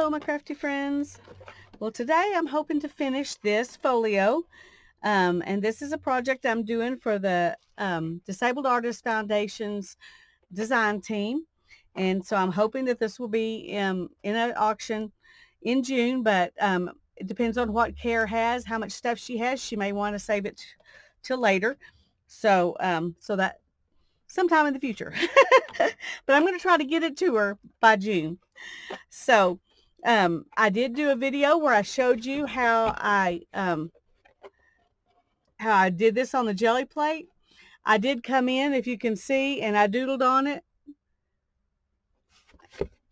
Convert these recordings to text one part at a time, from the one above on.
Hello, my crafty friends. Well, today I'm hoping to finish this folio, and this is a project I'm doing for the Disabled Artists Foundation's design team, and so I'm hoping that this will be in an auction in June, but it depends on what Care has, how much stuff she has. She may want to save it till later, so that sometime in the future. But I'm going to try to get it to her by June. So I did do a video where I showed you how I did this on the jelly plate. I did come in, if you can see, and I doodled on it,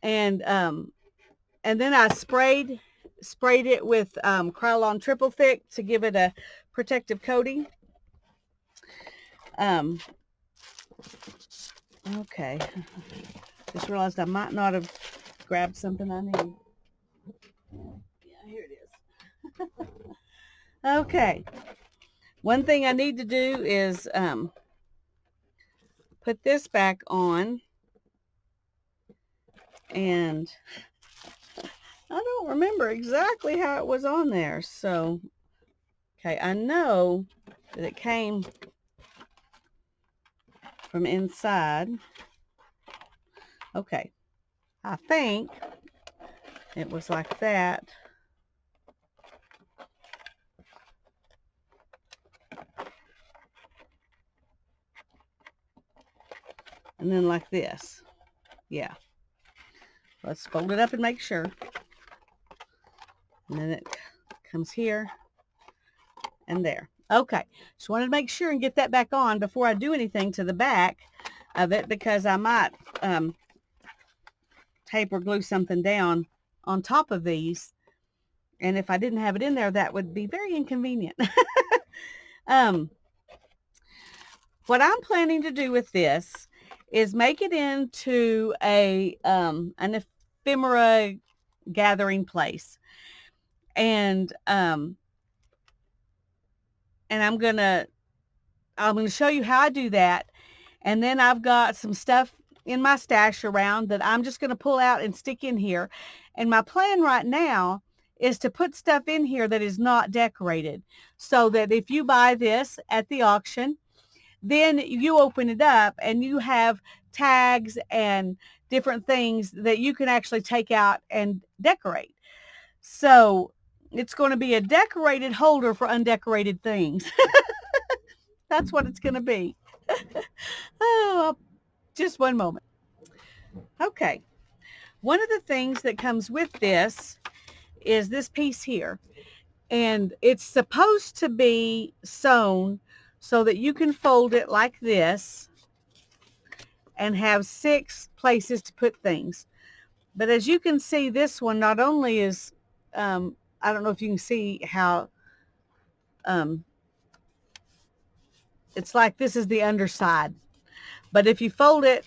and then I sprayed it with Krylon Triple Thick to give it a protective coating. Okay, just realized I might not have grabbed something I need. Yeah, here it is. Okay, one thing I need to do is put this back on, and I don't remember exactly how it was on there. So, okay, I know that it came from inside. Okay, I think it was like that. And then like this. Yeah. Let's fold it up and make sure. And then it comes here and there. Okay, just wanted to make sure and get that back on before I do anything to the back of it, because I might tape or glue something down on top of these, and if I didn't have it in there, that would be very inconvenient. What I'm planning to do with this is make it into an ephemera gathering place, and I'm gonna show you how I do that. And then I've got some stuff in my stash around that I'm just going to pull out and stick in here. And my plan right now is to put stuff in here that is not decorated, so that if you buy this at the auction, then you open it up and you have tags and different things that you can actually take out and decorate. So it's going to be a decorated holder for undecorated things. That's what it's going to be. Oh, just one moment. Okay. One of the things that comes with this is this piece here. And it's supposed to be sewn so that you can fold it like this and have 6 places to put things. But as you can see, this one not only is, I don't know if you can see how, it's like this is the underside. But if you fold it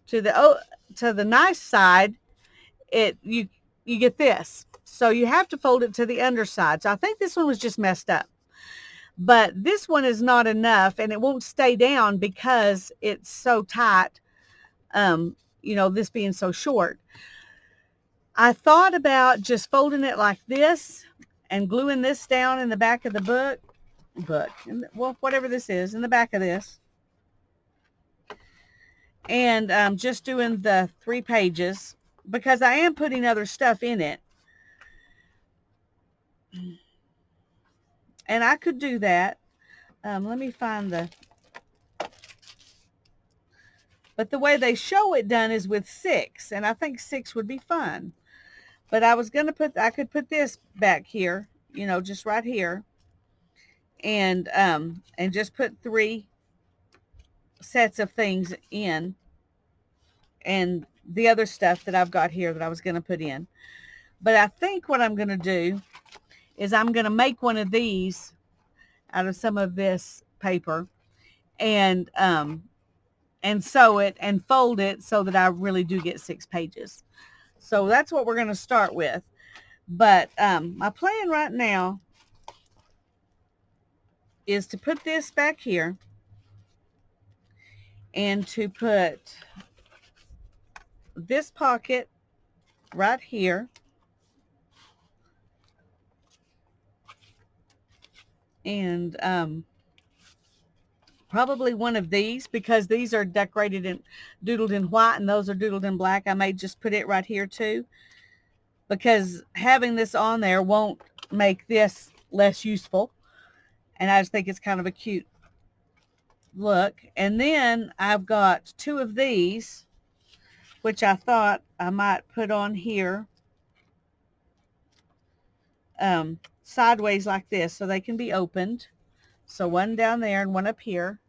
to the nice side, you get this. So you have to fold it to the underside. So I think this one was just messed up. But this one is not enough, and it won't stay down because it's so tight, this being so short. I thought about just folding it like this and gluing this down in the back of the book, well, whatever this is, in the back of this. And just doing the 3 pages, because I am putting other stuff in it. And I could do that. Let me find but the way they show it done is with 6, and I think 6 would be fun. But I was going to I could put this back here, just right here, and just put 3 sets of things in, and the other stuff that I've got here that I was going to put in. But I think what I'm going to do is I'm going to make one of these out of some of this paper, and sew it and fold it so that I really do get 6 pages. So that's what we're going to start with. But my plan right now is to put this back here, and to put this pocket right here, And probably one of these, because these are decorated and doodled in white and those are doodled in black. I may just put it right here too, because having this on there won't make this less useful. And I just think it's kind of a cute look. And then I've got two of these, which I thought I might put on here sideways like this so they can be opened. So one down there and one up here.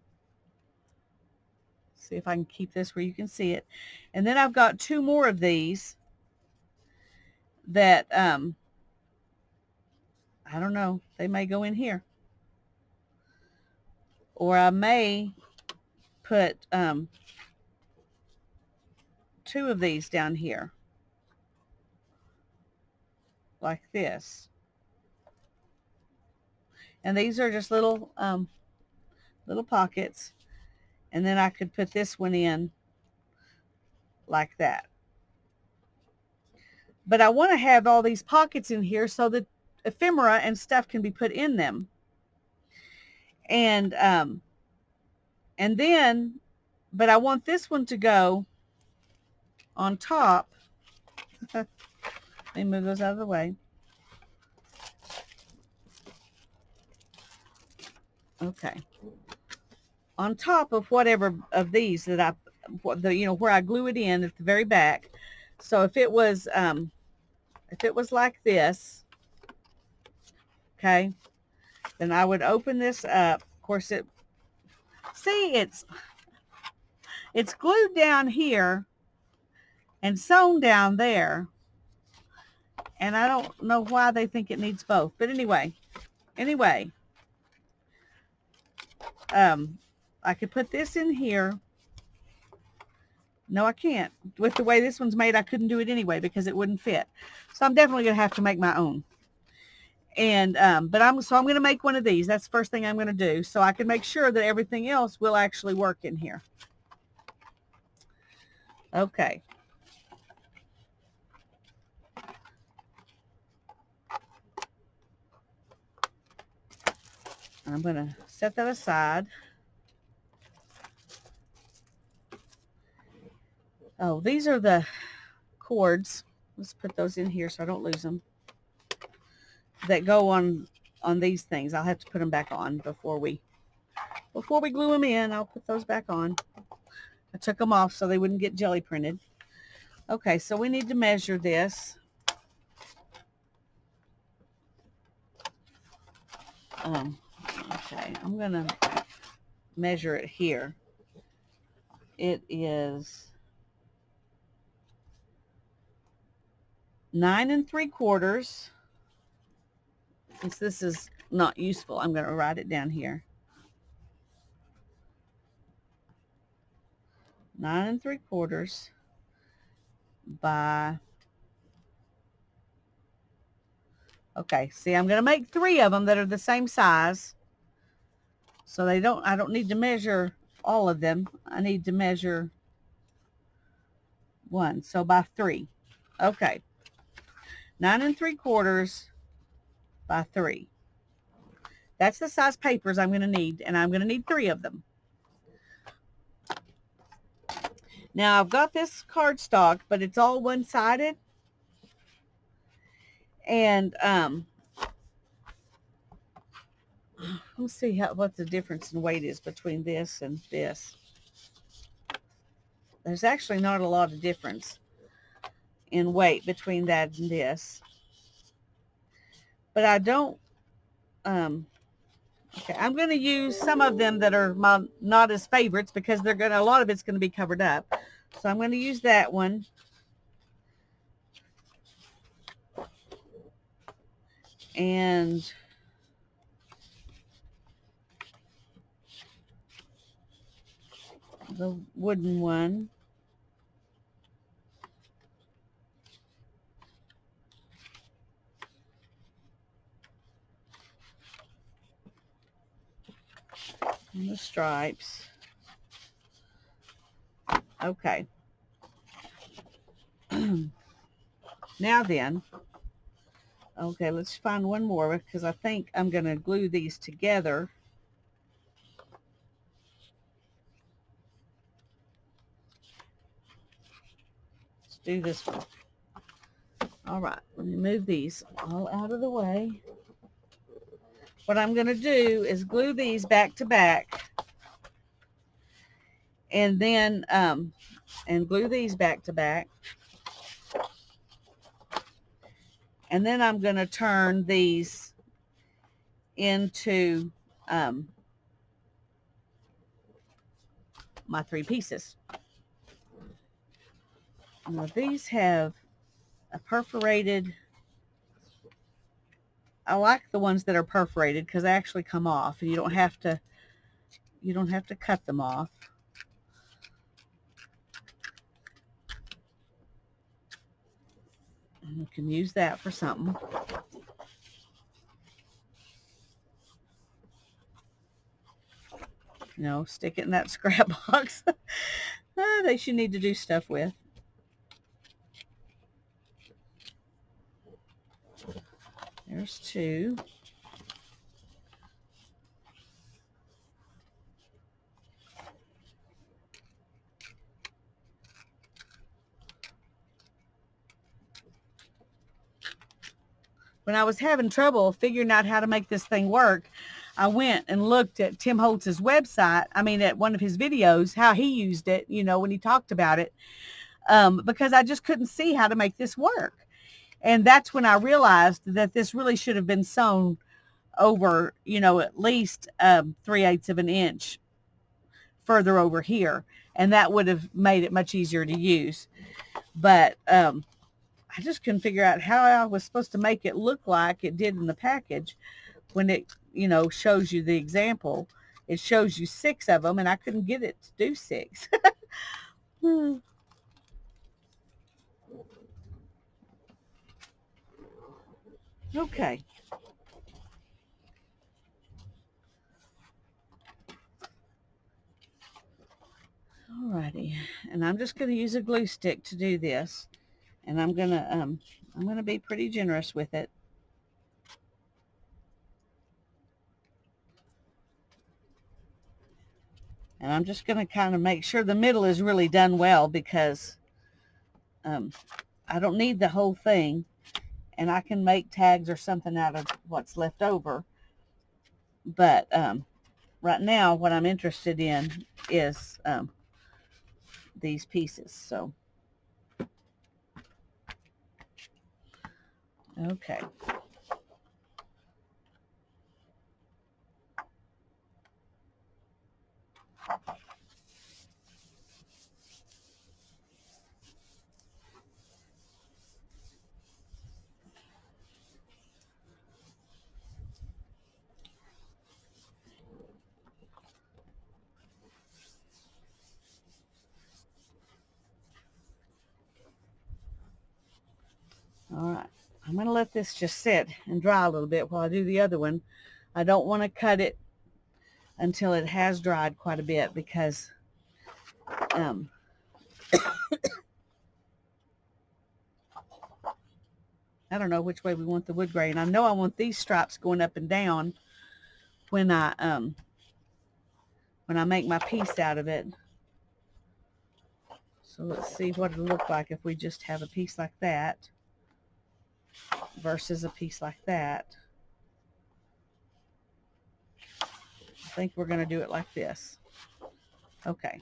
See if I can keep this where you can see it. And then I've got two more of these that I don't know, they may go in here, or I may put two of these down here like this. And these are just little little pockets, and then I could put this one in like that. But I want to have all these pockets in here so that ephemera and stuff can be put in them. And then, but I want this one to go on top. Let me move those out of the way. Okay. On top of whatever of these that where I glue it in at the very back. So if it was like this, okay, then I would open this up. Of course, it's glued down here and sewn down there, and I don't know why they think it needs both. But anyway, I could put this in here. No, I can't. With the way this one's made, I couldn't do it anyway because it wouldn't fit. So I'm definitely going to have to make my own. And but I'm going to make one of these. That's the first thing I'm going to do, so I can make sure that everything else will actually work in here. Okay. I'm going to set that aside. Oh, these are the cords. Let's put those in here so I don't lose them. That go on these things. I'll have to put them back on before we glue them in. I'll put those back on. I took them off so they wouldn't get jelly printed. Okay, so we need to measure this. Okay, I'm going to measure it here. It is 9 3/4. Since this is not useful, I'm going to write it down here. 9 3/4 by, okay, see, I'm going to make 3 of them that are the same size. So I don't need to measure all of them. I need to measure one. So by 3. Okay. 9 3/4 by 3. That's the size papers I'm going to need, and I'm going to need 3 of them. Now I've got this cardstock, but it's all one-sided. And let's see what the difference in weight is between this and this. There's actually not a lot of difference in weight between that and this. But I don't, okay, I'm going to use some of them that are my not as favorites because a lot of it's going to be covered up. So I'm going to use that one. And the wooden one. And the stripes. Okay. Now then, Okay, let's find one more because I think I'm going to glue these together. Let's do this one. All right, let me move these all out of the way. What I'm going to do is glue these back to back, and then and glue these back to back, and then I'm going to turn these into my 3 pieces. Now these have a perforated. I like the ones that are perforated because they actually come off, and you don't have to cut them off. And you can use that for something. You know, stick it in that scrap box that you need to do stuff with. There's 2. When I was having trouble figuring out how to make this thing work, I went and looked at Tim Holtz's website. I mean, at one of his videos, how he used it, you know, when he talked about it, because I just couldn't see how to make this work. And that's when I realized that this really should have been sewn over, you know, at least 3/8 of an inch further over here. And that would have made it much easier to use. But I just couldn't figure out how I was supposed to make it look like it did in the package when it, you know, shows you the example. It shows you 6 of them, and I couldn't get it to do 6. Okay. Alrighty. And I'm just going to use a glue stick to do this. And I'm going to be pretty generous with it. And I'm just going to kind of make sure the middle is really done well, because I don't need the whole thing, and I can make tags or something out of what's left over. But right now what I'm interested in is these pieces. So, okay. All right. I'm going to let this just sit and dry a little bit while I do the other one. I don't want to cut it until it has dried quite a bit, because I don't know which way we want the wood grain. I know I want these stripes going up and down when I make my piece out of it. So let's see what it'll look like if we just have a piece like that versus a piece like that. I think we're going to do it like this. Okay.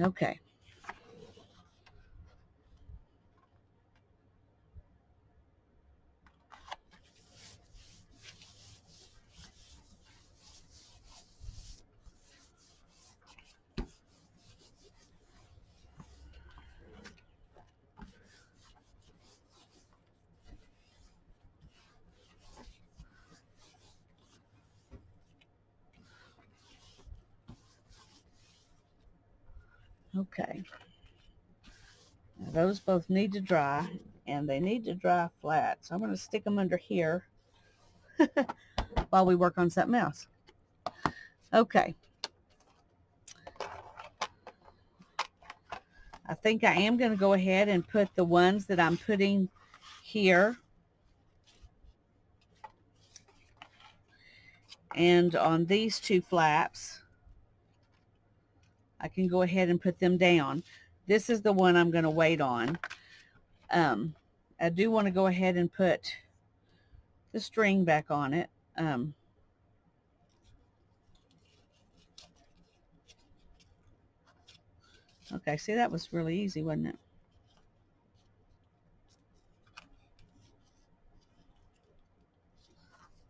Okay. Okay. Now those both need to dry, and they need to dry flat. So I'm going to stick them under here while we work on something else. Okay. I think I am going to go ahead and put the ones that I'm putting here and on these two flaps. I can go ahead and put them down. This is the one I'm going to wait on. I do want to go ahead and put the string back on it. Okay, see, that was really easy, wasn't it?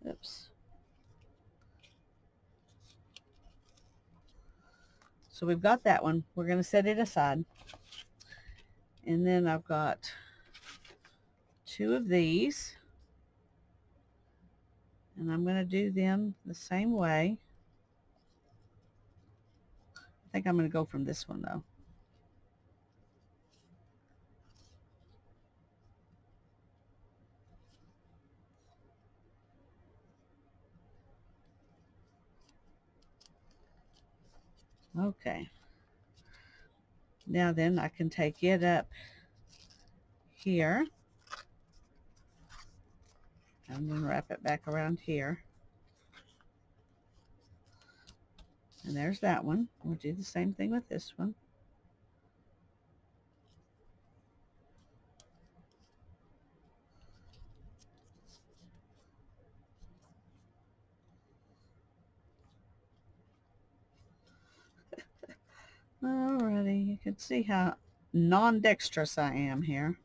Oops. So we've got that one. We're going to set it aside. And then I've got two of these. And I'm going to do them the same way. I think I'm going to go from this one, though. Okay. Now then, I can take it up here. And then wrap it back around here. And there's that one. We'll do the same thing with this one. Alrighty, you can see how non-dexterous I am here.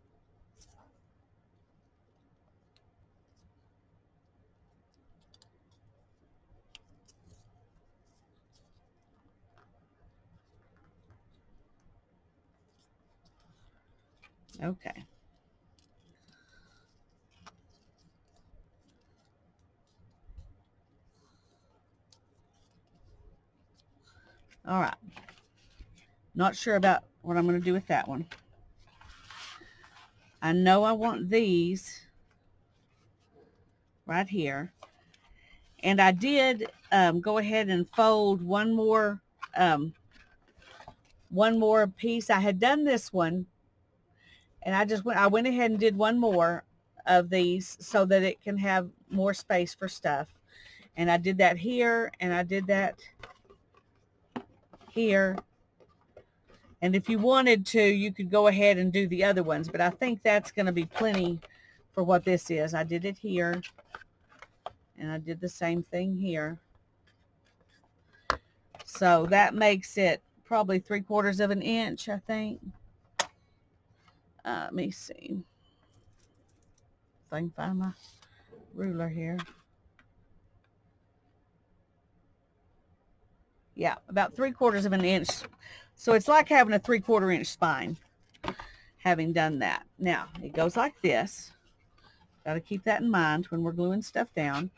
Okay. All right. Not sure about what I'm going to do with that one. I know I want these right here. And I did go ahead and fold one more piece. I had done this one, and I went ahead and did one more of these so that it can have more space for stuff. And I did that here, and I did that here. And if you wanted to, you could go ahead and do the other ones, but I think that's going to be plenty for what this is. I did it here, and I did the same thing here. So that makes it probably 3/4 of an inch, I think. Let me see if I can find my ruler here. Yeah, about 3/4 of an inch. So it's like having a 3/4 inch spine, having done that. Now, it goes like this. Got to keep that in mind when we're gluing stuff down.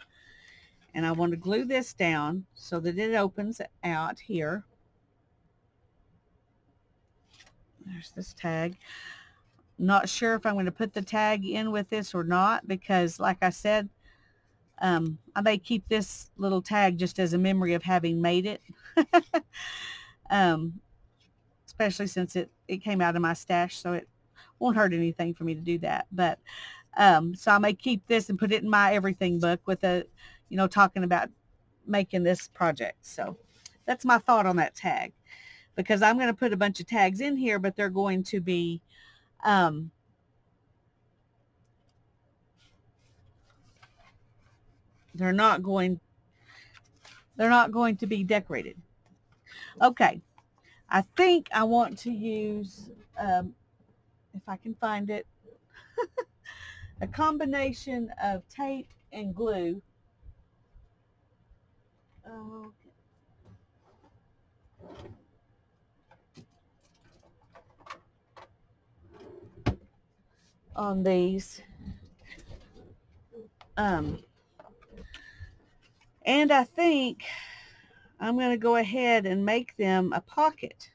And I want to glue this down so that it opens out here. There's this tag. Not sure if I'm going to put the tag in with this or not, because like I said, I may keep this little tag just as a memory of having made it. Especially since it came out of my stash, so it won't hurt anything for me to do that. But so I may keep this and put it in my everything book with a, talking about making this project. So that's my thought on that tag, because I'm going to put a bunch of tags in here, but they're going to be they're not going to be decorated. Okay, I think I want to use, if I can find it, a combination of tape and glue. On these. And I think I'm going to go ahead and make them a pocket.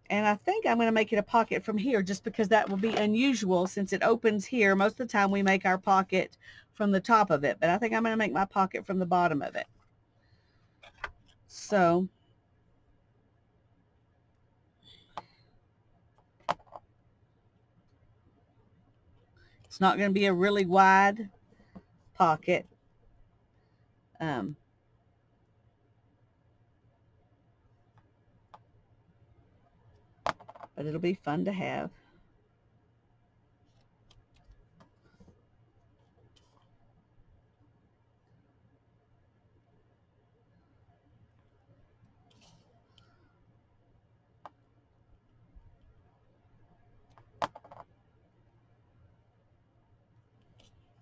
And I think I'm going to make it a pocket from here just because that will be unusual since it opens here. Most of the time we make our pocket from the top of it, but I think I'm going to make my pocket from the bottom of it. So it's not going to be a really wide pocket. But it'll be fun to have.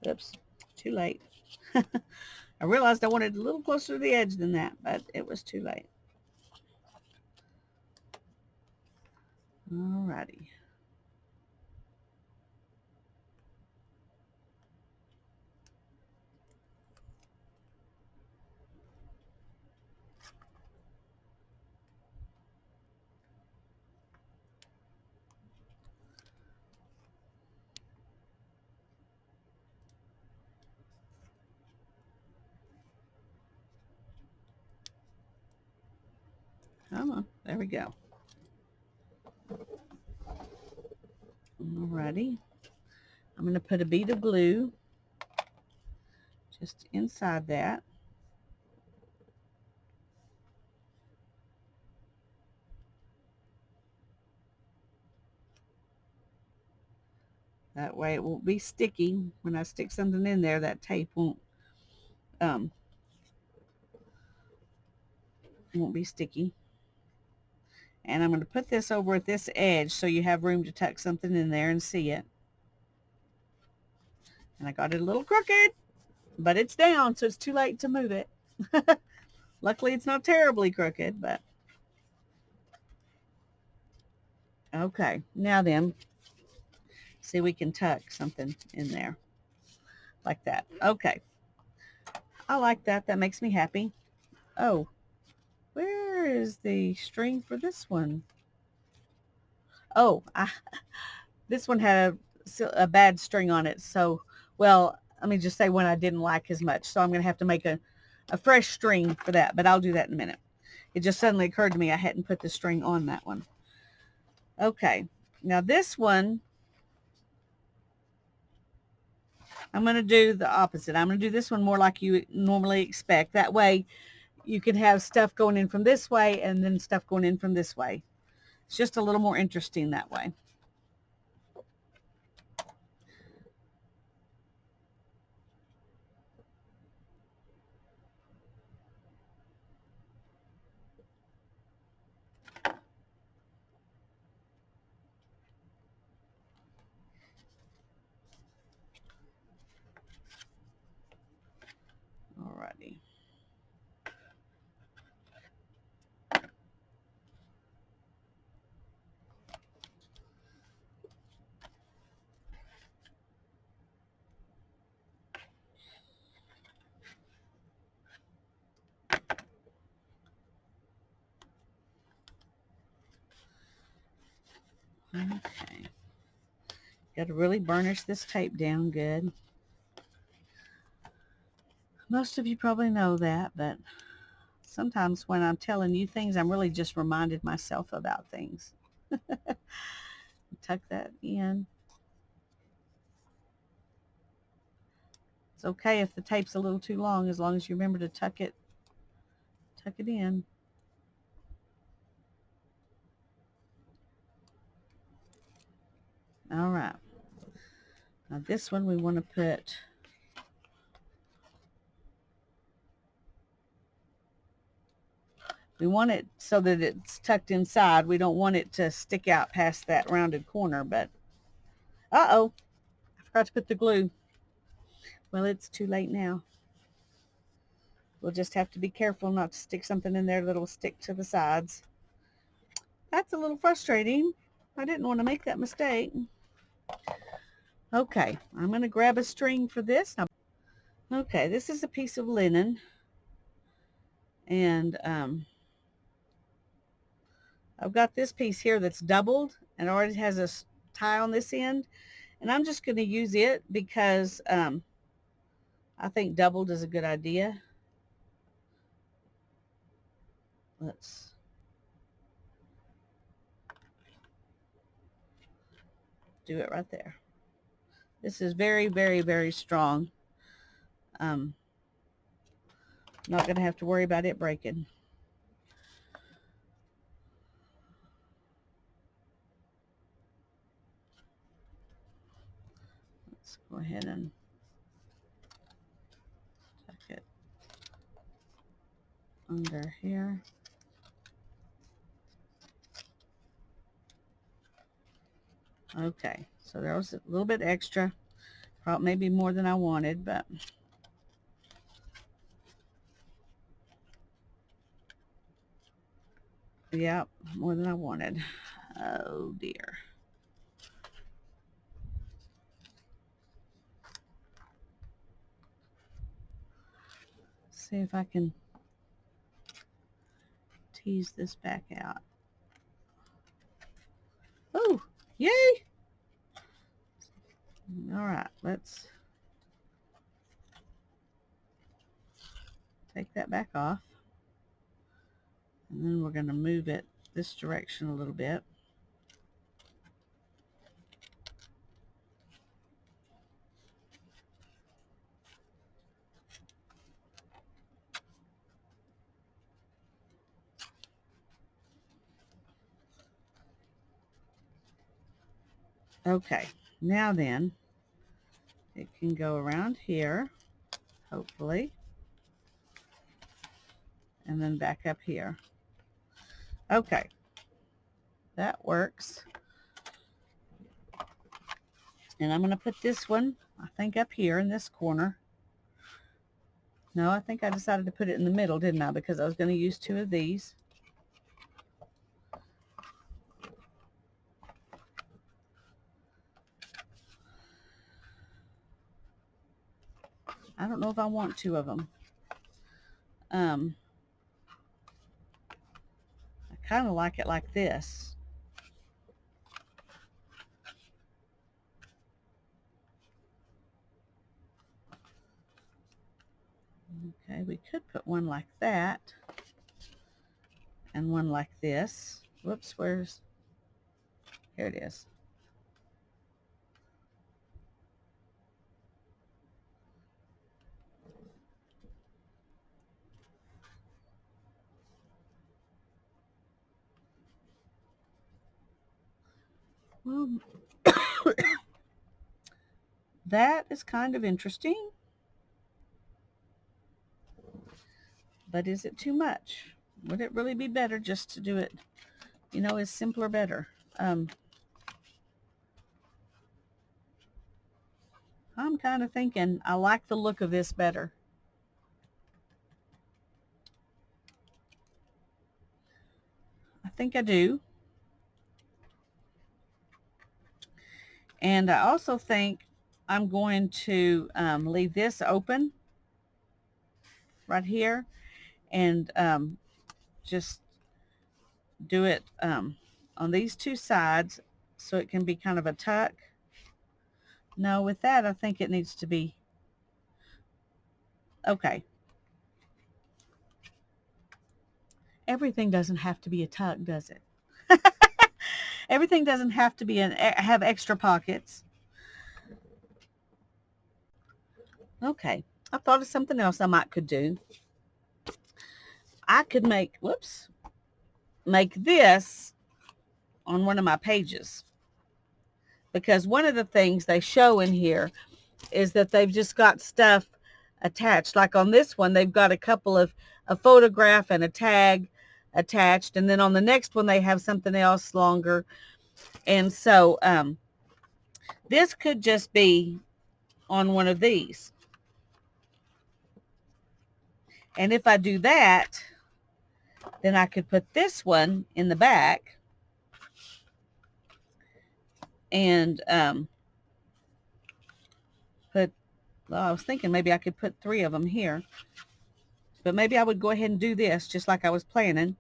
Oops, too late. I realized I wanted a little closer to the edge than that, but it was too late. Alrighty. Come on, there we go. Alrighty. I'm going to put a bead of glue just inside that. That way it won't be sticky. When I stick something in there, that tape won't be sticky. And I'm going to put this over at this edge so you have room to tuck something in there and see it. And I got it a little crooked, but it's down, so it's too late to move it. Luckily, it's not terribly crooked, but okay. Now then, see, we can tuck something in there like that. Okay. I like that. That makes me happy. Oh, where is the string for this one? Oh, this one had a bad string on it. So, well, let me just say one I didn't like as much. So I'm going to have to make a fresh string for that, but I'll do that in a minute. It just suddenly occurred to me I hadn't put the string on that one. Okay, now this one, I'm going to do the opposite. I'm going to do this one more like you normally expect. That way you can have stuff going in from this way and then stuff going in from this way. It's just a little more interesting that way. Alrighty. Okay. Got to really burnish this tape down good. Most of you probably know that, but sometimes when I'm telling you things, I'm really just reminded myself about things. Tuck that in. It's okay if the tape's a little too long, as long as you remember to tuck it in. All right. Now this one we want to put we want it so that it's tucked inside. We don't want it to stick out past that rounded corner, but uh-oh, I forgot to put the glue. Well, it's too late now. We'll just have to be careful not to stick something in there that'll stick to the sides. That's a little frustrating. I didn't want to make that mistake. Okay, I'm going to grab a string for this. Okay, this is a piece of linen. And I've got this piece here that's doubled and already has a tie on this end. And I'm just going to use it because I think doubled is a good idea. Let's do it right there. This is very, very, very strong. Not going to have to worry about it breaking. Let's go ahead and tuck it under here. Okay, so there was a little bit extra, probably maybe more than I wanted, but yeah, more than I wanted. Oh dear. See if I can tease this back out. Oh, yay! All right, let's take that back off. And then we're going to move it this direction a little bit. Okay, now then, it can go around here, hopefully, and then back up here. Okay, that works. And I'm going to put this one, I think, up here in this corner. No, I think I decided to put it in the middle, didn't I? Because I was going to use two of these. I don't know if I want two of them. I kind of like it like this. Okay, we could put one like that and one like this. Whoops, where's, here it is. Well, that is kind of interesting. But is it too much? Would it really be better just to do it, you know, is simpler better? I'm kind of thinking I like the look of this better. I think I do. And I also think I'm going to leave this open right here and just do it on these two sides so it can be kind of a tuck. No, with that I think it needs to be okay. Everything doesn't have to be a tuck, does it? Everything doesn't have to be have extra pockets. Okay, I thought of something else I might could do. I could make, whoops, make this on one of my pages. Because one of the things they show in here is that they've just got stuff attached. Like on this one, they've got a couple of a photograph and a tag attached. And then on the next one, they have something else longer. And so this could just be on one of these. And if I do that, then I could put this one in the back and put, well, I was thinking maybe I could put 3 of them here. But maybe I would go ahead and do this just like I was planning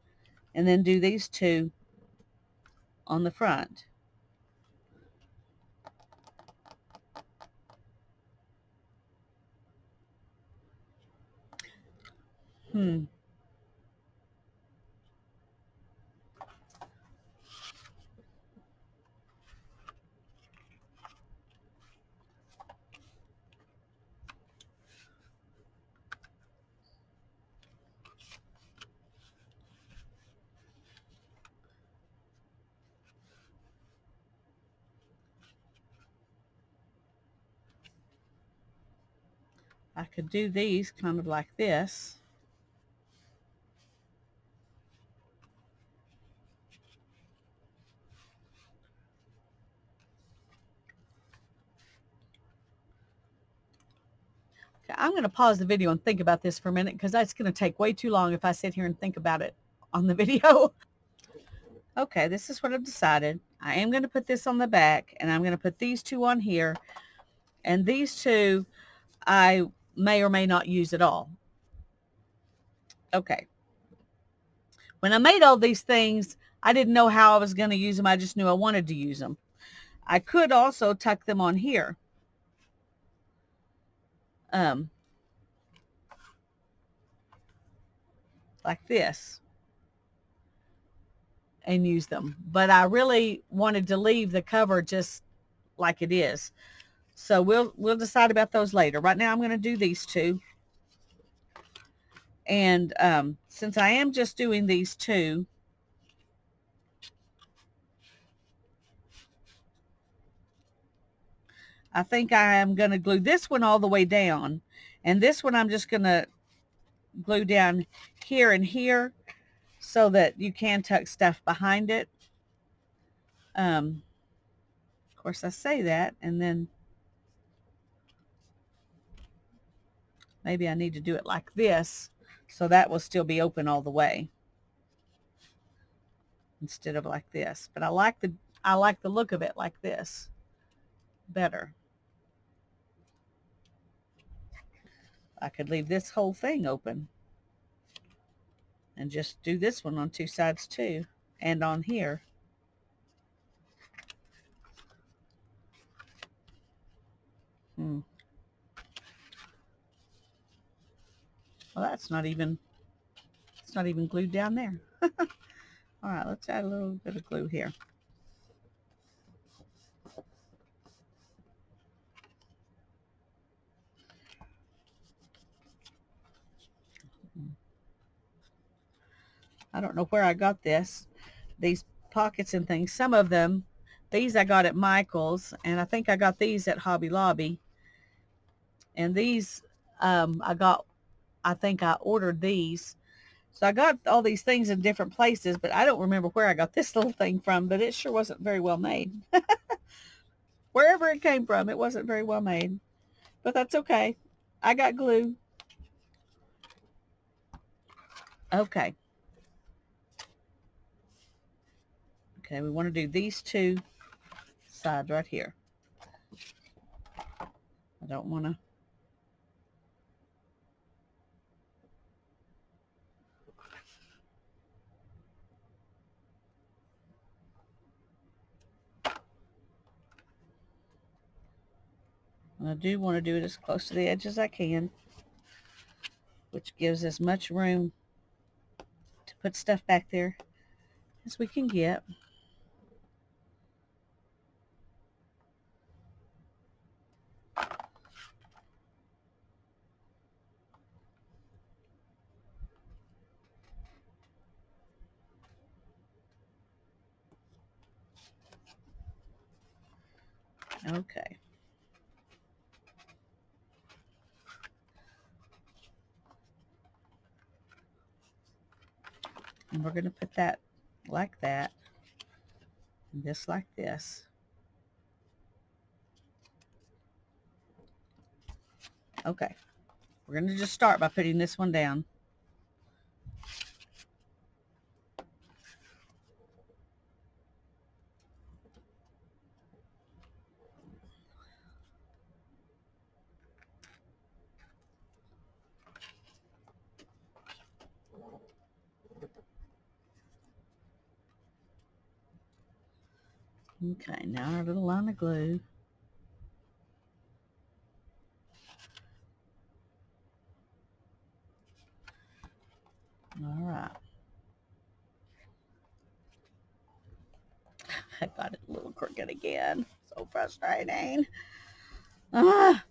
and then do these 2 on the front. I could do these kind of like this. Okay, I'm going to pause the video and think about this for a minute because that's going to take way too long if I sit here and think about it on the video. Okay, this is what I've decided. I am going to put this on the back, and I'm going to put these two on here, and these two I may or may not use at all. Okay. When I made all these things, I didn't know how I was going to use them. I just knew I wanted to use them. I could also tuck them on here. Like this, and use them. But I really wanted to leave the cover just like it is. So we'll decide about those later. Right now I'm going to do these two. And since I am just doing these two, I think I am going to glue this one all the way down. And this one I'm just going to glue down here and here so that you can tuck stuff behind it. Of course, I say that, and then maybe I need to do it like this so that will still be open all the way instead of like this. But I like the look of it like this better. I could leave this whole thing open and just do this one on two sides too, and on here. Well, it's not even glued down there. All right, let's add a little bit of glue here. I don't know where I got these pockets and things. Some of them, these I got at Michael's, and I think I got these at Hobby Lobby. And these, I think I ordered these. So I got all these things in different places, but I don't remember where I got this little thing from, but it sure wasn't very well made. Wherever it came from, it wasn't very well made. But that's okay. I got glue. Okay. Okay, we want to do these two sides right here. I don't want to. And I do want to do it as close to the edge as I can, which gives as much room to put stuff back there as we can get. Okay. And we're going to put that like that, and this like this. Okay. We're going to just start by putting this one down. Okay, now our little line of glue. All right. I got it a little crooked again. So frustrating. Ah.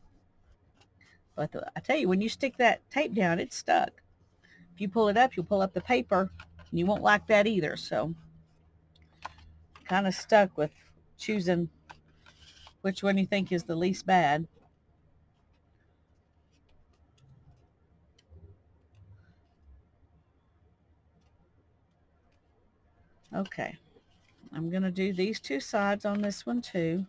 But I tell you, when you stick that tape down, it's stuck. If you pull it up, you'll pull up the paper. And you won't like that either. So kind of stuck with choosing which one you think is the least bad. Okay. I'm going to do these two sides on this one too.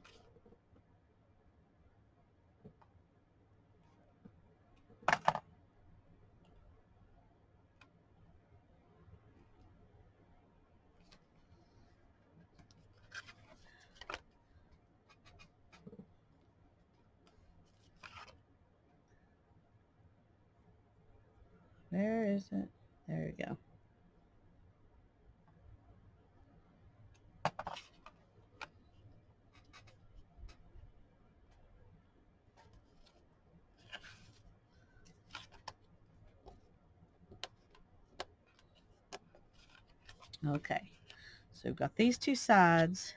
Where is it? There you go. Okay. So we've got these two sides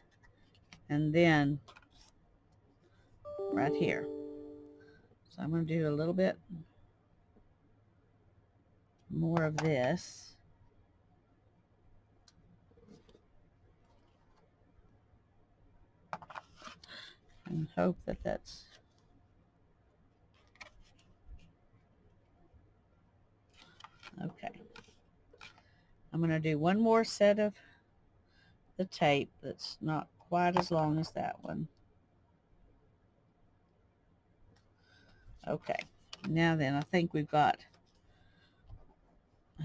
and then right here. So I'm going to do a little bit more of this. And hope that that's okay. I'm going to do one more set of the tape that's not quite as long as that one. Okay. Now then, I think we've got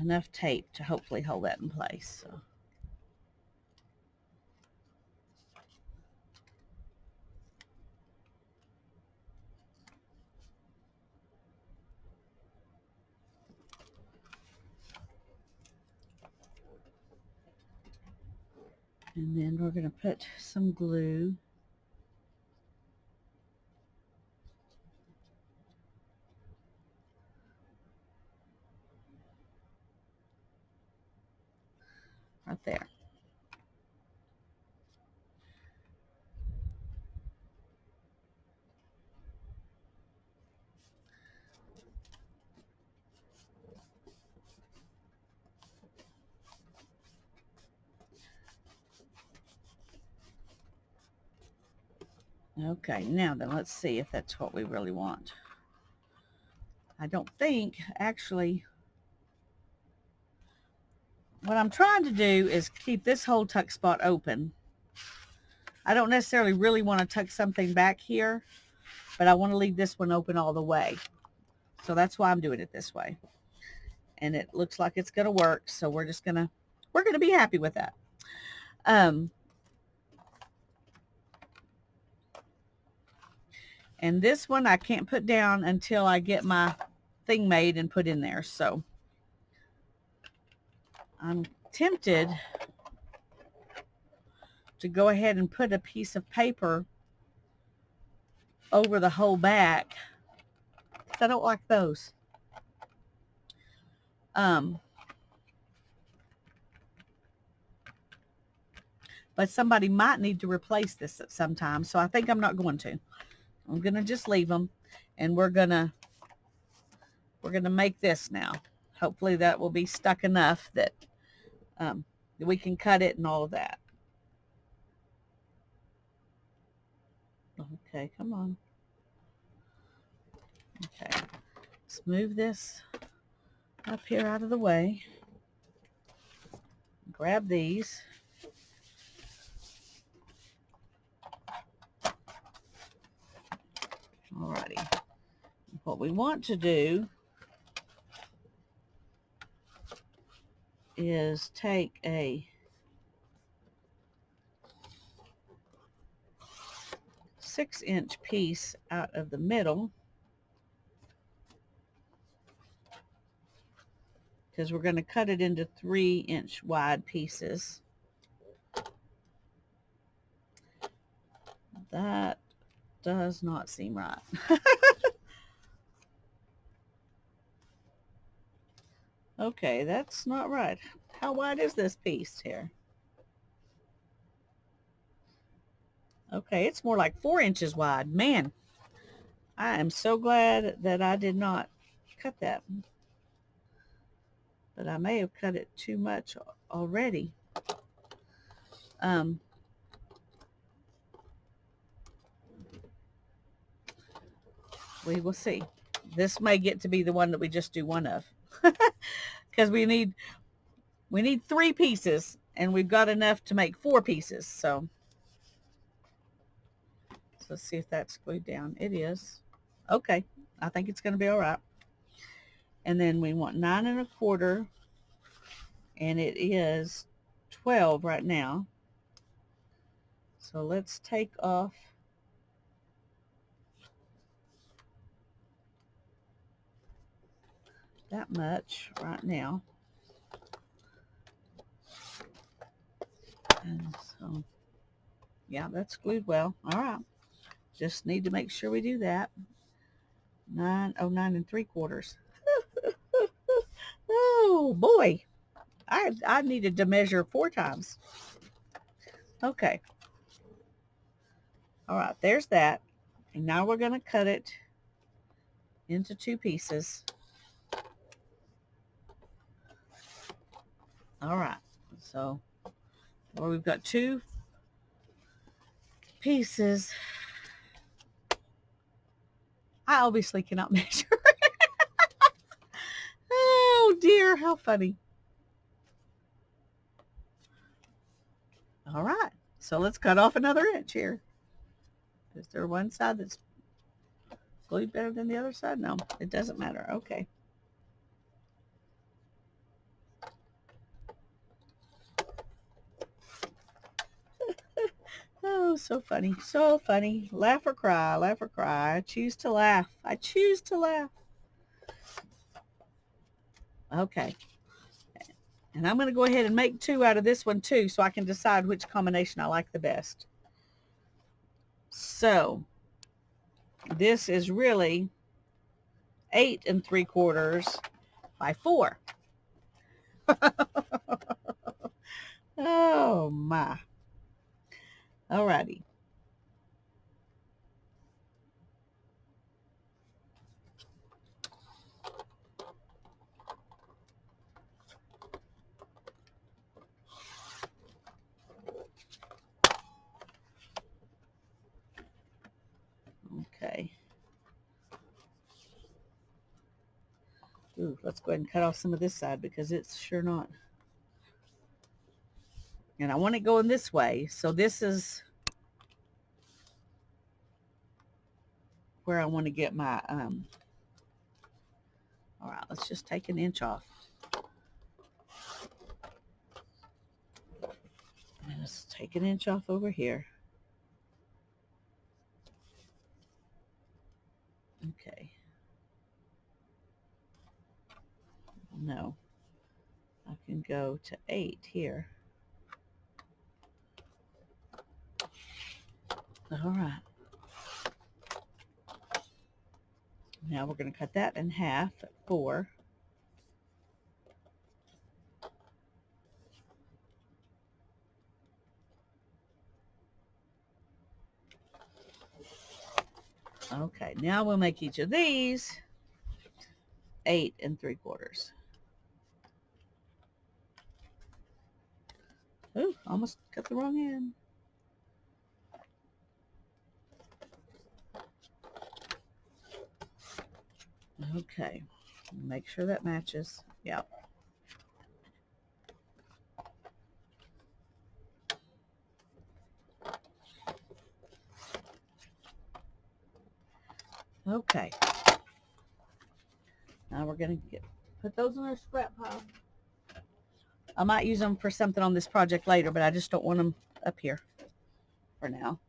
enough tape to hopefully hold that in place. So. And then we're going to put some glue. Right there. Okay, now then let's see if that's what we really want. I don't think, actually, what I'm trying to do is keep this whole tuck spot open. I don't necessarily really want to tuck something back here, but I want to leave this one open all the way. So that's why I'm doing it this way. And it looks like it's going to work, so we're going to be happy with that. And this one I can't put down until I get my thing made and put in there. So I'm tempted to go ahead and put a piece of paper over the whole back. I don't like those. But somebody might need to replace this at some time, so I think I'm not going to. I'm going to just leave them, and we're going to make this now. Hopefully that will be stuck enough that we can cut it and all of that. Okay, come on. Okay, let's move this up here out of the way. Grab these. Alrighty. What we want to do is take a 6-inch piece out of the middle, because we're going to cut it into 3-inch wide pieces. That does not seem right. Okay, that's not right. How wide is this piece here? Okay, it's more like 4 inches wide. Man, I am so glad that I did not cut that. But I may have cut it too much already. We will see. This may get to be the one that we just do one of. Because we need 3 pieces, and we've got enough to make 4 pieces. So let's see if that's glued down. It is. Okay, I think it's going to be all right. And then we want 9 1/4, and it is 12 right now. So let's take off that much right now. And so, yeah, that's glued well. All right. Just need to make sure we do that. 9 3/4. Oh boy, I needed to measure 4 times. Okay. All right, there's that. And now we're going to cut it into 2 pieces. All right. So, well, we've got 2 pieces. I obviously cannot measure. Oh dear, how funny. All right, so let's cut off another inch here. Is there one side that's glued better than the other side? No, it doesn't matter. Okay. Oh, so funny. So funny. Laugh or cry. Laugh or cry. I choose to laugh. I choose to laugh. Okay. And I'm going to go ahead and make 2 out of this one too, so I can decide which combination I like the best. So this is really 8 3/4 by 4. Oh my. Alrighty. Okay. Ooh, let's go ahead and cut off some of this side because it's sure not. And I want it going this way. So this is where I want to get my, all right, let's just take an inch off. Let's take an inch off over here. Okay. No. I can go to 8 here. All right. Now we're going to cut that in half at 4. Okay, now we'll make each of these 8 3/4. Ooh, almost cut the wrong end. Okay, make sure that matches. Yep. Okay. Now we're going to put those in our scrap pile. I might use them for something on this project later, but I just don't want them up here for now.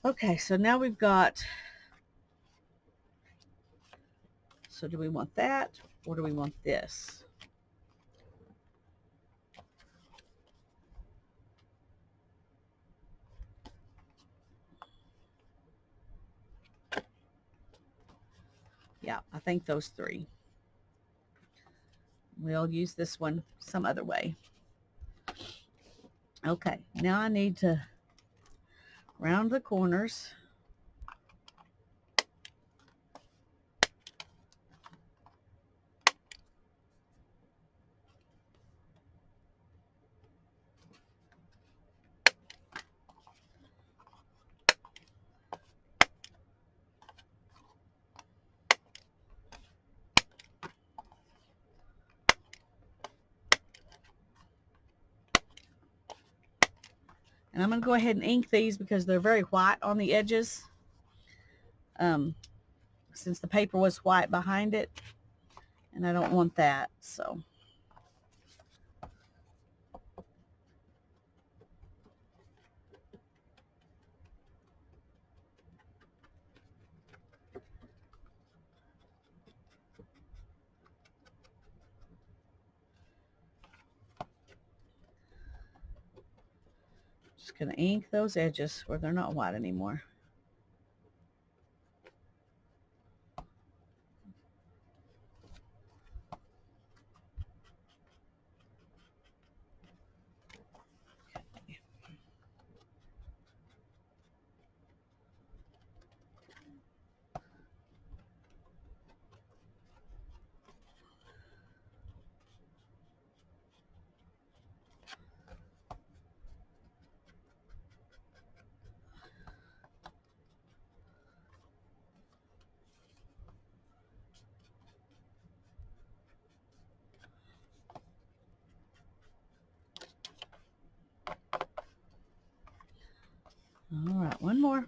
Okay, so now we've got, so do we want that or do we want this? Yeah, I think those 3. We'll use this one some other way. Okay, now I need to round the corners. And I'm going to go ahead and ink these because they're very white on the edges. Since the paper was white behind it, and I don't want that, so. Just going to ink those edges where they're not white anymore. All right, one more.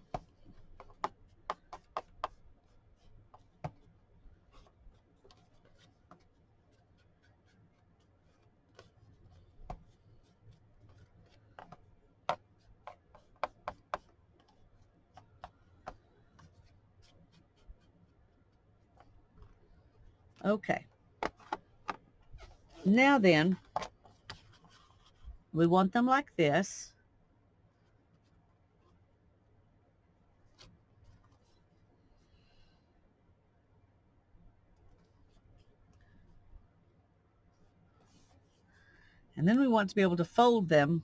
Okay. Now then, we want them like this. And then we want to be able to fold them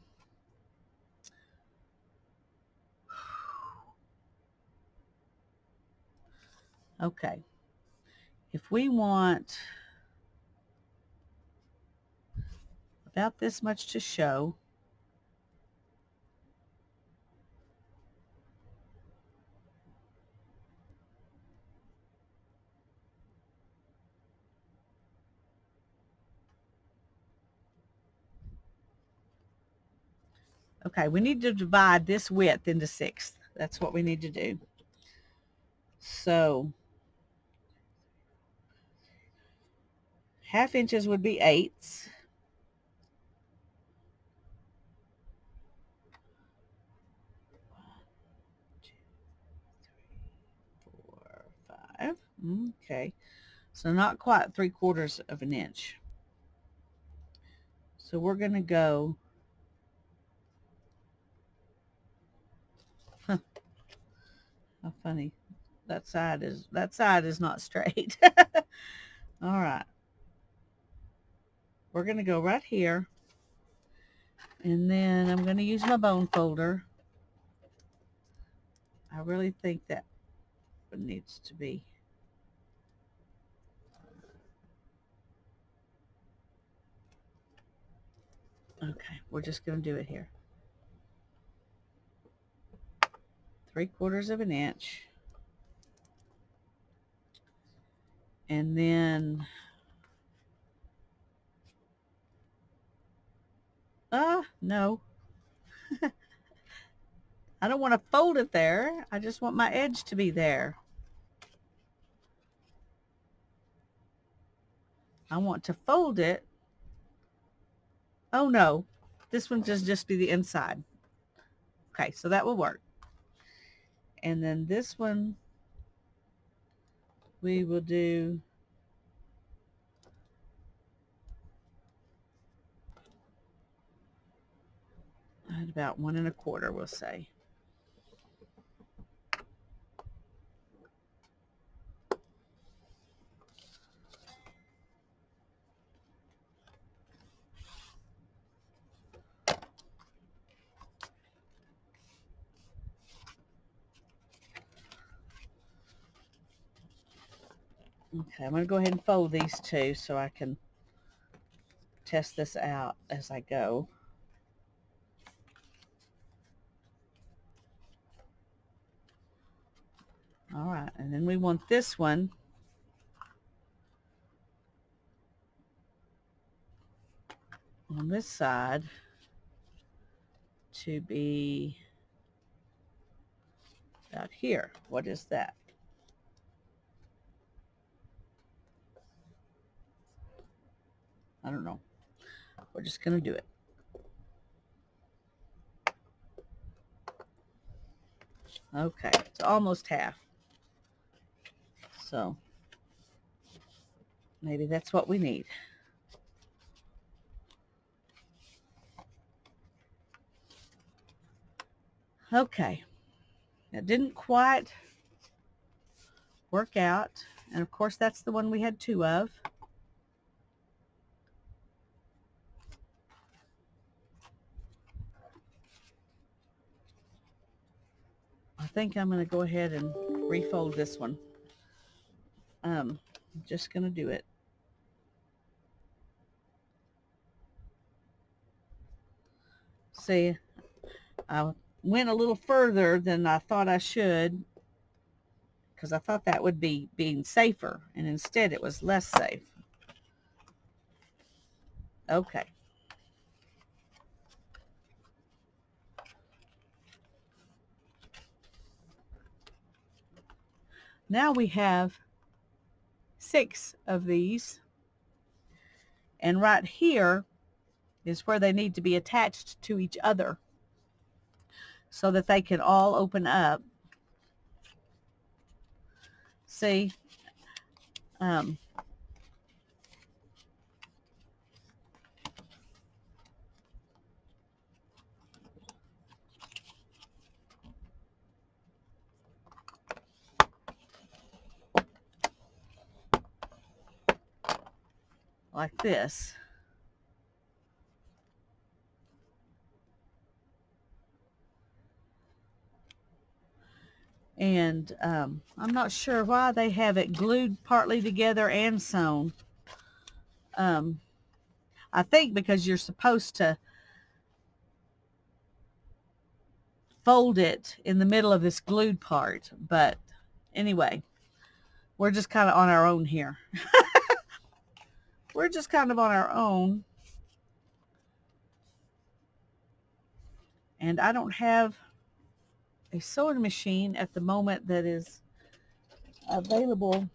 okay. If we want about this much to show, okay, we need to divide this width into 1/6. That's what we need to do. So 1/2 inches would be 8ths. 4, 5. Okay, so not quite 3/4 of an inch. So we're going to go, how funny, that side is not straight. All right, we're going to go right here, and then I'm going to use my bone folder. I really think that needs to be, okay, we're just going to do it here. 3/4 of an inch. And then, no. I don't want to fold it there. I just want my edge to be there. I want to fold it. Oh no, this one just be the inside. Okay, so that will work. And then this one, we will do at about 1 1/4, we'll say. Okay, I'm going to go ahead and fold these two so I can test this out as I go. All right, and then we want this one on this side to be out here. What is that? I don't know. We're just going to do it. Okay, it's almost half. So maybe that's what we need. Okay, it didn't quite work out. And of course, that's the one we had two of. I think I'm going to go ahead and refold this one. I'm just going to do it. See, I went a little further than I thought I should because I thought that would be being safer, and instead it was less safe. Okay. Now we have 6 of these, and right here is where they need to be attached to each other so that they can all open up. See, like this. And I'm not sure why they have it glued partly together and sewn. I think because you're supposed to fold it in the middle of this glued part. But anyway, we're just kind of on our own here. We're just kind of on our own. And I don't have a sewing machine at the moment that is available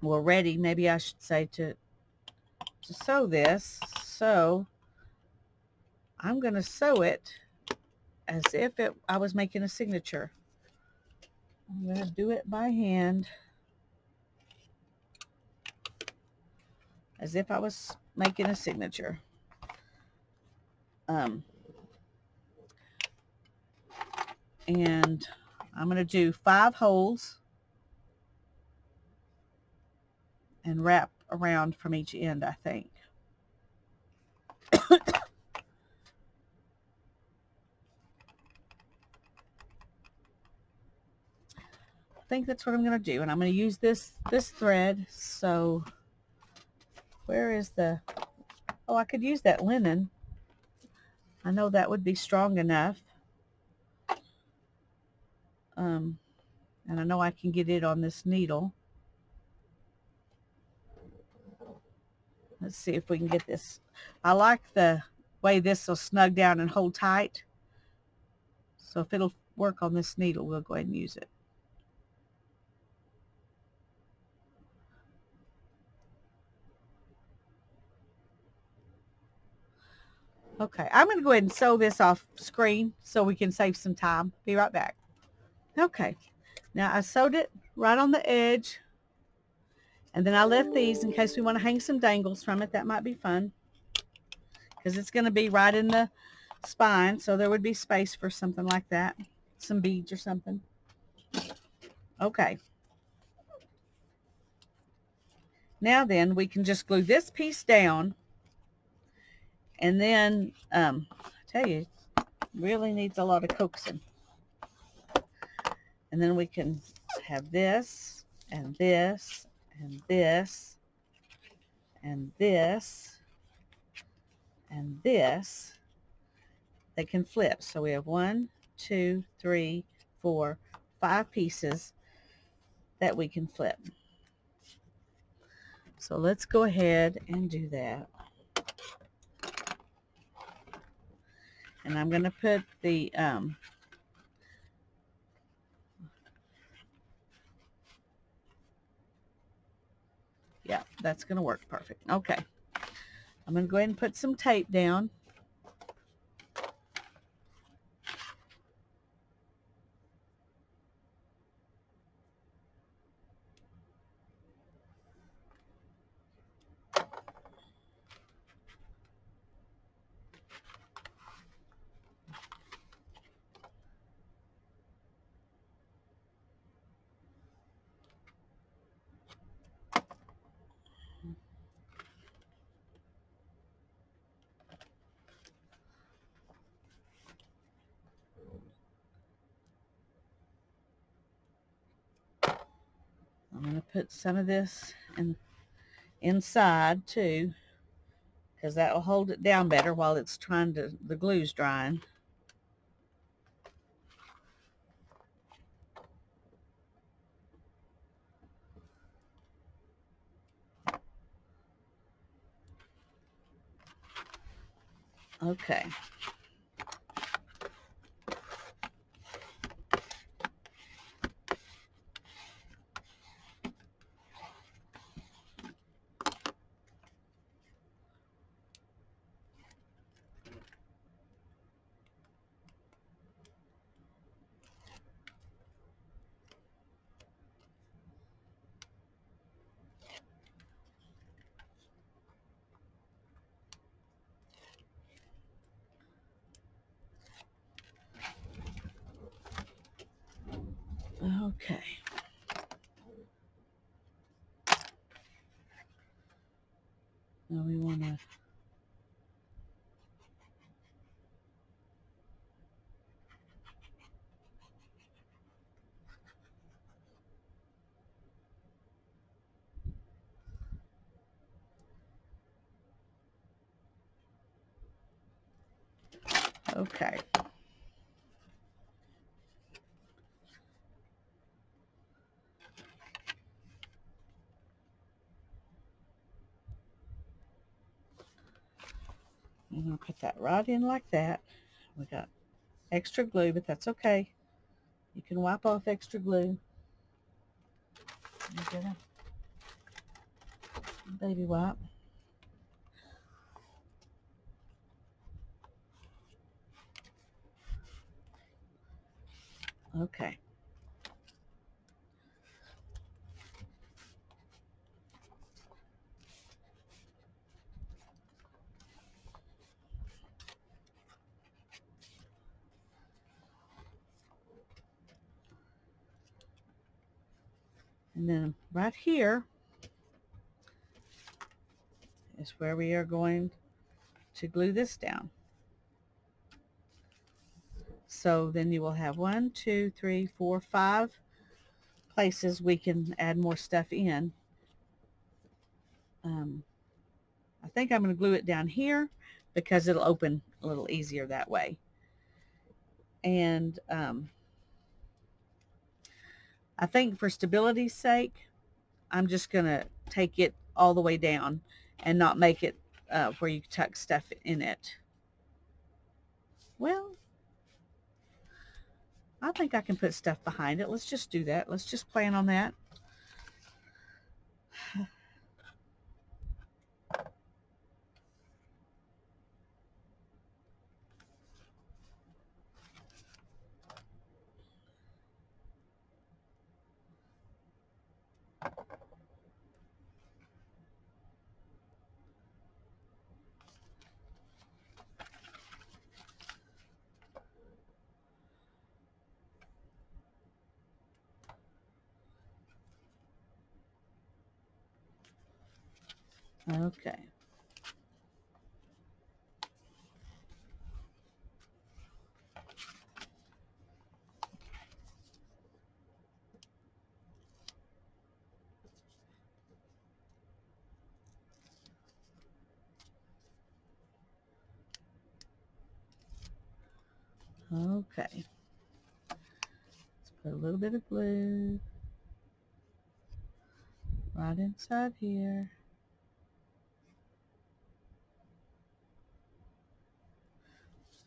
or ready, maybe I should say, to sew this. So I'm going to sew it as if I was making a signature. I'm going to do it by hand as if I was making a signature. And I'm going to do 5 holes and wrap around from each end, I think. I think that's what I'm going to do. And I'm going to use this thread. So where is the, oh, I could use that linen. I know that would be strong enough. And I know I can get it on this needle. Let's see if we can get this. I like the way this will snug down and hold tight. So if it'll work on this needle, we'll go ahead and use it. Okay, I'm going to go ahead and sew this off screen so we can save some time. Be right back. Okay, now I sewed it right on the edge, and then I left these in case we want to hang some dangles from it. That might be fun because it's going to be right in the spine, so there would be space for something like that, some beads or something. Okay. Now then, we can just glue this piece down, and then, I tell you, it really needs a lot of coaxing. And then we can have this, and this, and this, and this, and this, they can flip. So we have 1, 2, 3, 4, 5 pieces that we can flip. So let's go ahead and do that. And I'm going to put the yeah, that's going to work perfect. Okay. I'm going to go ahead and put some tape down. I'm going to put some of this inside too, because that will hold it down better while it's the glue's drying. Okay. Okay. Now we want to okay. I'm going to put that right in like that. We got extra glue, but that's okay. You can wipe off extra glue. You get a baby wipe. Okay. And then right here is where we are going to glue this down. So then you will have 1, 2, 3, 4, 5 places we can add more stuff in. I think I'm going to glue it down here because it'll open a little easier that way. And I think for stability's sake, I'm just going to take it all the way down and not make it where you tuck stuff in it. Well, I think I can put stuff behind it. Let's just do that. Let's just plan on that. Okay. Okay. Let's put a little bit of glue right inside here.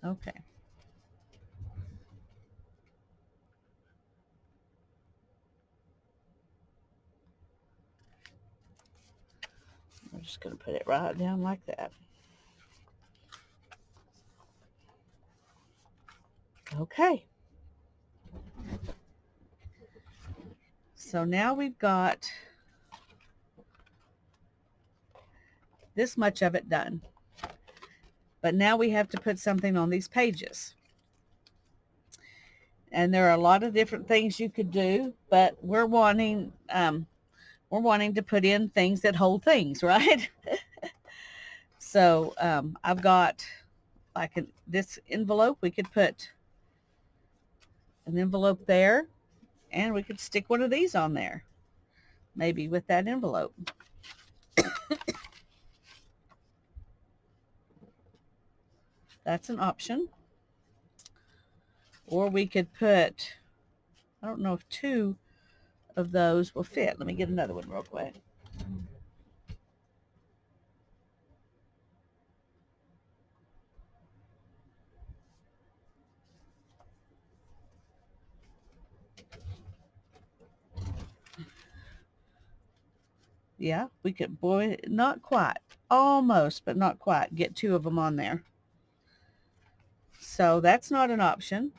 Okay. I'm just going to put it right down like that. Okay. So now we've got this much of it done. But now we have to put something on these pages. And there are a lot of different things you could do, but we're wanting to put in things that hold things, right? So I've got like this envelope. We could put an envelope there, and we could stick one of these on there, maybe with that envelope. That's an option. Or we could put, I don't know if 2 of those will fit. Let me get another one real quick. Yeah, we could, boy, not quite. Almost, but not quite. Get 2 of them on there. So that's not an option.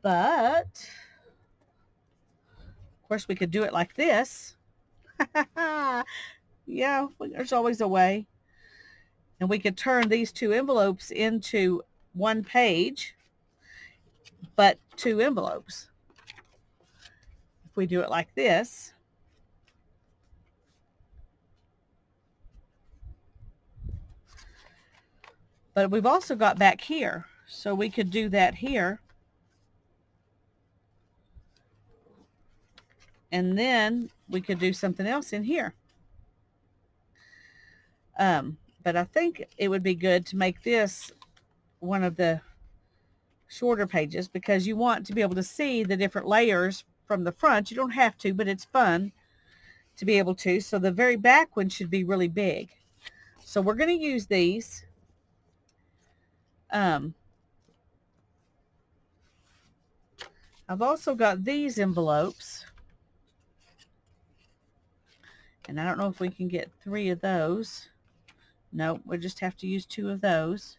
But, of course, we could do it like this. Yeah, there's always a way. And we could turn these 2 envelopes into 1 page, but 2 envelopes. If we do it like this, but we've also got back here, so we could do that here. And then we could do something else in here. But I think it would be good to make this one of the shorter pages because you want to be able to see the different layers from the front. You don't have to, but it's fun to be able to. So the very back one should be really big. So we're going to use these. I've also got these envelopes. And I don't know if we can get 3 of those. Nope, we'll just have to use 2 of those.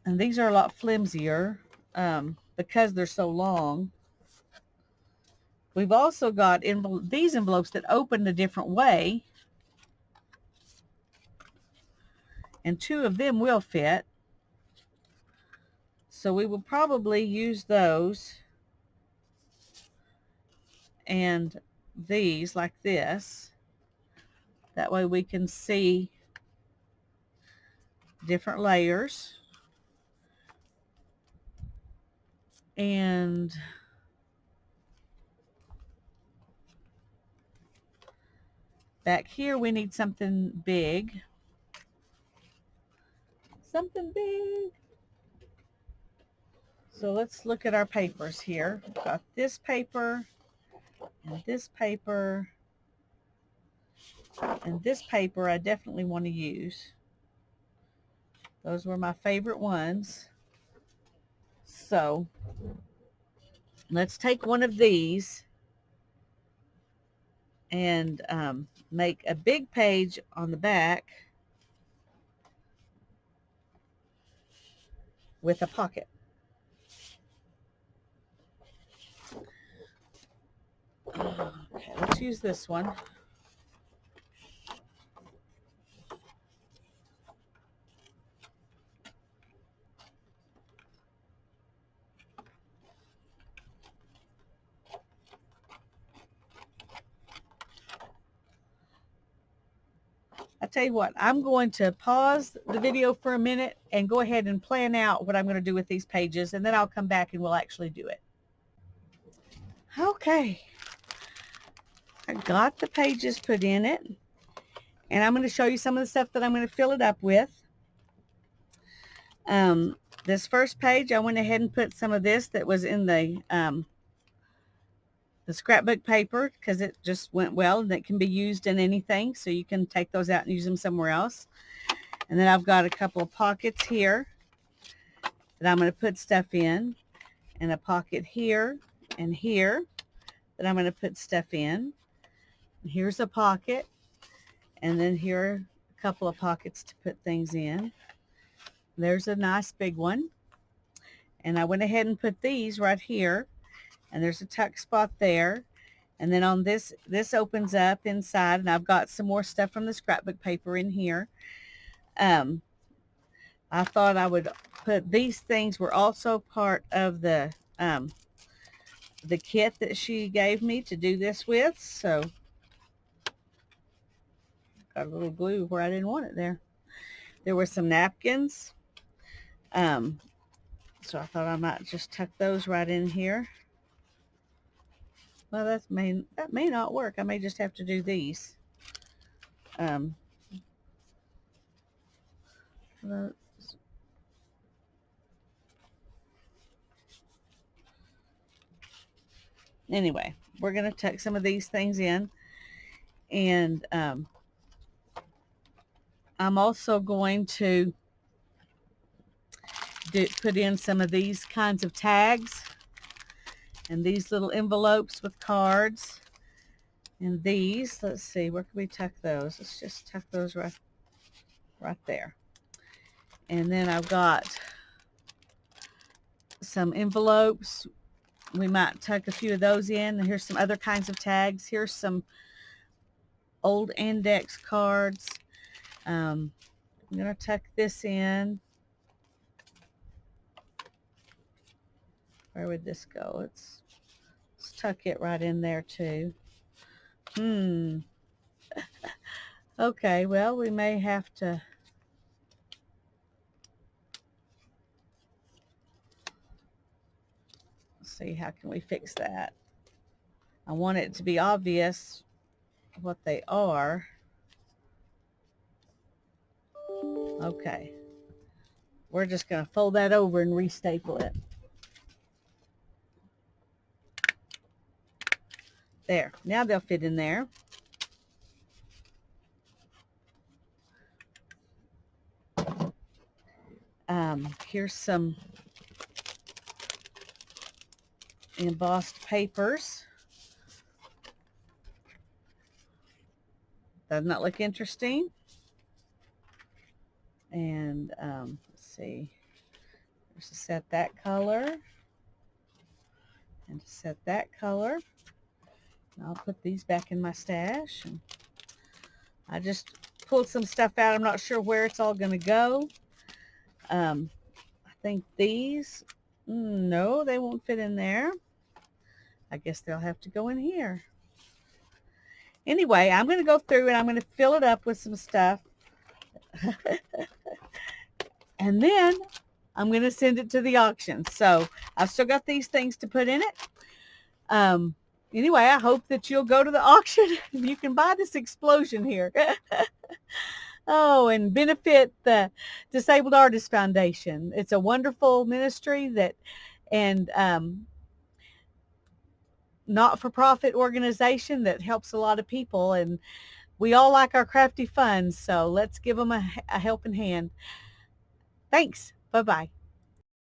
And these are a lot flimsier because they're so long. We've also got these envelopes that open a different way. And 2 of them will fit. So we will probably use those and these like this. That way we can see different layers. And back here we need something big. Something big. So let's look at our papers here. We've got this paper and this paper. And this paper I definitely want to use. Those were my favorite ones. So let's take one of these and make a big page on the back with a pocket. Okay, let's use this one. I tell you what, I'm going to pause the video for a minute and go ahead and plan out what I'm going to do with these pages, and then I'll come back and we'll actually do it. Okay, I got the pages put in it, and I'm going to show you some of the stuff that I'm going to fill it up with. This first page, I went ahead and put some of this that was in the scrapbook paper because it just went well and it can be used in anything. So you can take those out and use them somewhere else. And then I've got a couple of pockets here that I'm going to put stuff in, and a pocket here and here that I'm going to put stuff in. Here's a pocket, and then here are a couple of pockets to put things in. There's a nice big one. And I went ahead and put these right here, and there's a tuck spot there. And then on this opens up inside, and I've got some more stuff from the scrapbook paper in here. I thought I would put these things were also part of the kit that she gave me to do this with. So got a little glue where I didn't want it there. There were some napkins. So I thought I might just tuck those right in here. Well, that may not work. I may just have to do these. Anyway, we're going to tuck some of these things in. And I'm also going to put in some of these kinds of tags and these little envelopes with cards. And these, let's see, where can we tuck those? Let's just tuck those right there. And then I've got some envelopes. We might tuck a few of those in. And here's some other kinds of tags. Here's some old index cards. I'm going to tuck this in. Where would this go? Let's tuck it right in there too. Okay, well, we may have to see how can we fix that. I want it to be obvious what they are. Okay. We're just going to fold that over and restaple it. There. Now they'll fit in there. Here's some embossed papers. Doesn't that look interesting? And let's see. There's to set that color. And to set that color. And I'll put these back in my stash. And I just pulled some stuff out. I'm not sure where it's all going to go. I think these, no, they won't fit in there. I guess they'll have to go in here. Anyway, I'm going to go through and I'm going to fill it up with some stuff. And then I'm going to send it to the auction. So I've still got these things to put in it. Anyway, I hope that you'll go to the auction and you can buy this explosion here. Oh, and benefit the Disabled Artists Foundation. It's a wonderful ministry and not-for-profit organization that helps a lot of people, and we all like our crafty funds, so let's give them a helping hand. Thanks. Bye-bye.